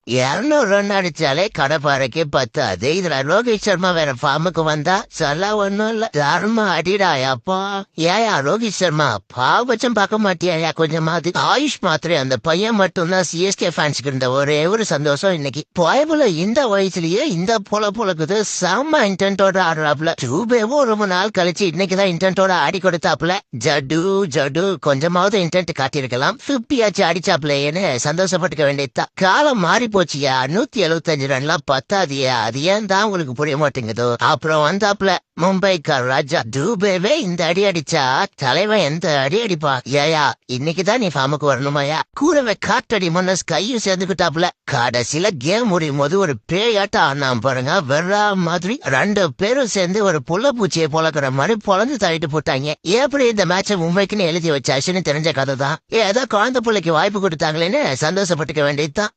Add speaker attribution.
Speaker 1: 200 run அடிச்சாலே கடப்பாறைக்கு 10. அதே இதுல ரோஹித் சர்மா வேற ஃபார்முக்கு வந்தா சொல்ல ஒண்ணும் இல்ல. தர்ம அடிடா அப்பா. ஏயா ரோஹித் சர்மா பாவச்சம் பார்க்க மாட்டியா கொஞ்சமாவது? ஆயுஷ் மாத்திரை அந்த பையன் மட்டும்தான் சிஎஸ்கே ஃபேன்ஸுக்கு இருந்த ஒரே ஒரு சந்தோஷம் இன்னைக்கு. போயபுல இந்த வயசுலயே இந்த பொழக்குது செம்ம இன்டென்ட்டோட ஆடுறாப்ல. டூபேவும் ரொம்ப நாள் கழிச்சு இன்னைக்குதான் இன்டென்ட்டோட ஆடி கொடுத்தாப்ல. ஜடு கொஞ்சமாவது இன்டென்ட் காட்டியிருக்கலாம். 50 ஆச்சு அடிச்சாப்லேன்னு சந்தோஷப்பட்டுக்க வேண்டியதுதான். காலம் மாறி போச்சியா. 175 ரன்லாம் பத்தாதியா. அது ஏன் தான் உங்களுக்கு புரிய மாட்டேங்குதோ. அப்புறம் வந்தாப்ல மும்பைக்கார் ராஜா டூபேவே இந்த அடி அடிச்சா தலைவன் எந்த அடி அடிப்பா. ஏயா இன்னைக்குதான் நீ ஃபார்முக்கு வரணுமாயா? கூடவே காட்டடி மன்னஸ் கையும் சேர்ந்துக்கிட்டாப்ல. கடைசியில கேம் முடியும் போது ஒரு பேயாட்டம் ஆனாம் பாருங்க. வெறா மாதிரி 2 பேரும் சேர்ந்து ஒரு புள்ள பூச்சியை பொழக்கிற மாதிரி பொழந்து தள்ளிட்டு போட்டாங்க. எப்படி இந்த மேட்சை மும்பைக்குன்னு எழுதி வச்சாச்சுன்னு தெரிஞ்ச கதை தான். ஏதோ குழந்தை பிள்ளைக்கு வாய்ப்பு கொடுத்தாங்களேன்னு சந்தோஷப்பட்டுக்க வேண்டியதுதான்.